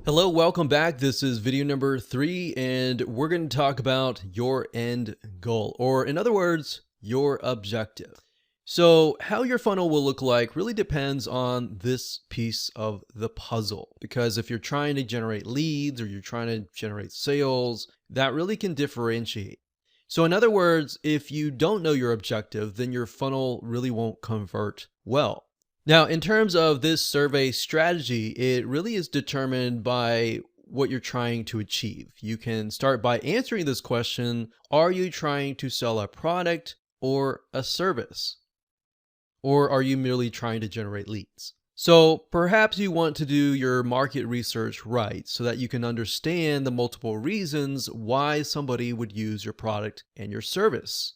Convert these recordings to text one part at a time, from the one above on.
Hello, welcome back. This is video number 3, and we're going to talk about your end goal, or in other words, your objective. So how your funnel will look like really depends on this piece of the puzzle, because if you're trying to generate leads or you're trying to generate sales, that really can differentiate. So in other words, if you don't know your objective, then your funnel really won't convert well. Now, in terms of this survey strategy, it really is determined by what you're trying to achieve. You can start by answering this question: are you trying to sell a product or a service? Or are you merely trying to generate leads? So perhaps you want to do your market research right so that you can understand the multiple reasons why somebody would use your product and your service.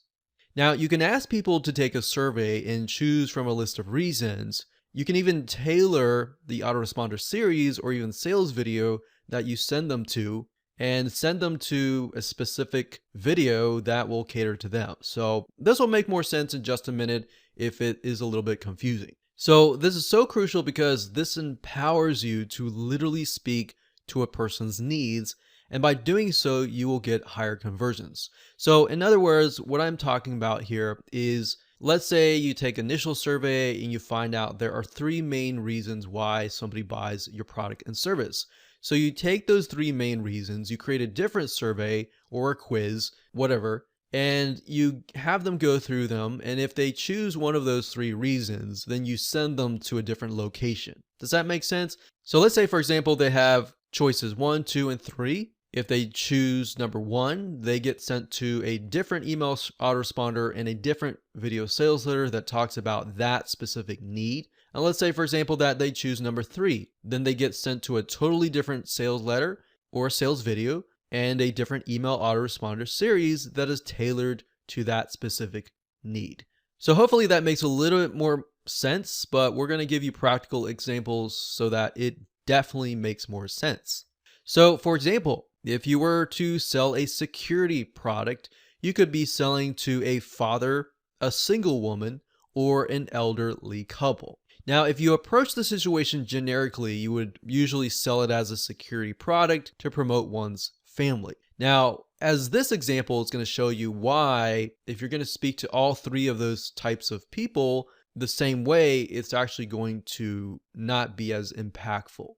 Now, you can ask people to take a survey and choose from a list of reasons. You can even tailor the autoresponder series or even sales video that you send them to and send them to a specific video that will cater to them. So this will make more sense in just a minute if it is a little bit confusing. So this is so crucial because this empowers you to literally speak to a person's needs, and by doing so, you will get higher conversions. So in other words, what I'm talking about here is, let's say you take initial survey and you find out there are 3 main reasons why somebody buys your product and service. So you take those 3 main reasons, you create a different survey or a quiz, whatever, and you have them go through them. And if they choose one of those 3 reasons, then you send them to a different location. Does that make sense? So let's say, for example, they have choices 1, 2, and 3. If they choose number 1, they get sent to a different email autoresponder and a different video sales letter that talks about that specific need. And let's say, for example, that they choose number 3, then they get sent to a totally different sales letter or sales video and a different email autoresponder series that is tailored to that specific need. So hopefully that makes a little bit more sense, but we're going to give you practical examples so that it definitely makes more sense. So for example, if you were to sell a security product, you could be selling to a father, a single woman, or an elderly couple. Now, if you approach the situation generically, you would usually sell it as a security product to promote one's family. Now, as this example is going to show you why, if you're going to speak to all 3 of those types of people the same way, it's actually going to not be as impactful.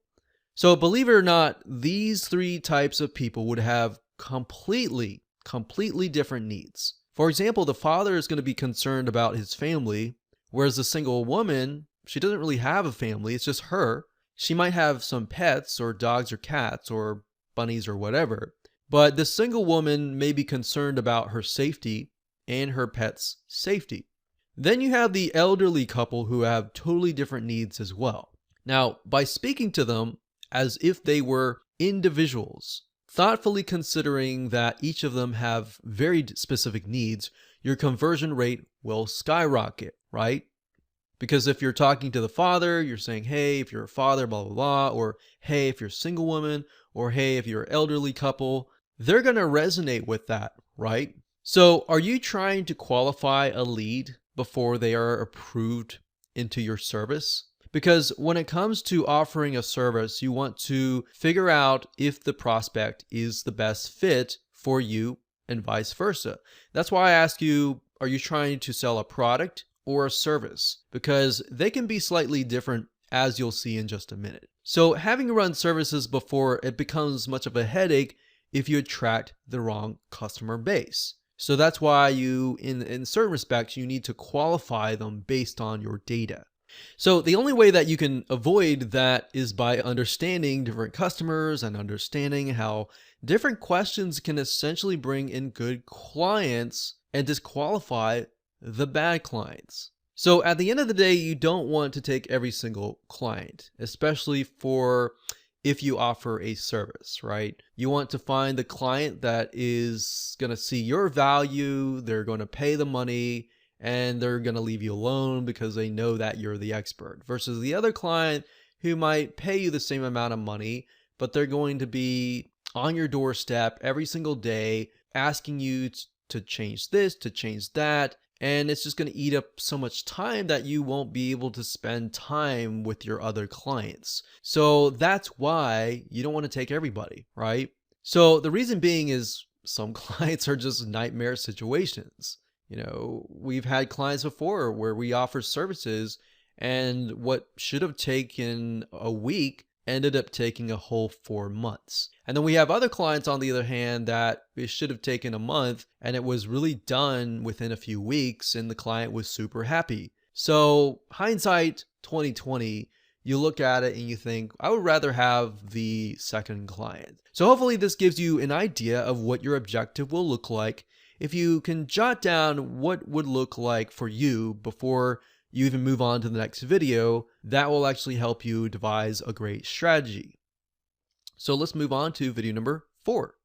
So believe it or not, these 3 types of people would have completely different needs. For example, the father is going to be concerned about his family, whereas the single woman, she doesn't really have a family, it's just her. She might have some pets or dogs or cats or bunnies or whatever, but the single woman may be concerned about her safety and her pet's safety. Then you have the elderly couple who have totally different needs as well. Now, by speaking to them as if they were individuals, thoughtfully considering that each of them have very specific needs, your conversion rate will skyrocket, right? Because if you're talking to the father, you're saying, hey, if you're a father, blah, blah, blah, or hey, if you're a single woman, or hey, if you're an elderly couple, they're going to resonate with that, right? So are you trying to qualify a lead before they are approved into your service? Because when it comes to offering a service, you want to figure out if the prospect is the best fit for you and vice versa. That's why I ask you, are you trying to sell a product or a service? Because they can be slightly different, as you'll see in just a minute. So having run services before, it becomes much of a headache if you attract the wrong customer base. So that's why you, in certain respects, you need to qualify them based on your data. So the only way that you can avoid that is by understanding different customers and understanding how different questions can essentially bring in good clients and disqualify the bad clients. So at the end of the day, you don't want to take every single client, especially for if you offer a service, right? You want to find the client that is going to see your value, they're going to pay the money, and they're going to leave you alone because they know that you're the expert, versus the other client who might pay you the same amount of money, but they're going to be on your doorstep every single day asking you to change this, to change that, And it's just going to eat up so much time that you won't be able to spend time with your other clients. So that's why you don't want to take everybody, right? So the reason being is some clients are just nightmare situations. We've had clients before where we offer services and what should have taken a week ended up taking a whole 4 months. And then we have other clients, on the other hand, that it should have taken a month and it was really done within a few weeks and the client was super happy. So hindsight 2020, you look at it and you think, I would rather have the second client. So hopefully this gives you an idea of what your objective will look like. If you can jot down what would look like for you before you even move on to the next video, that will actually help you devise a great strategy. So let's move on to video number 4.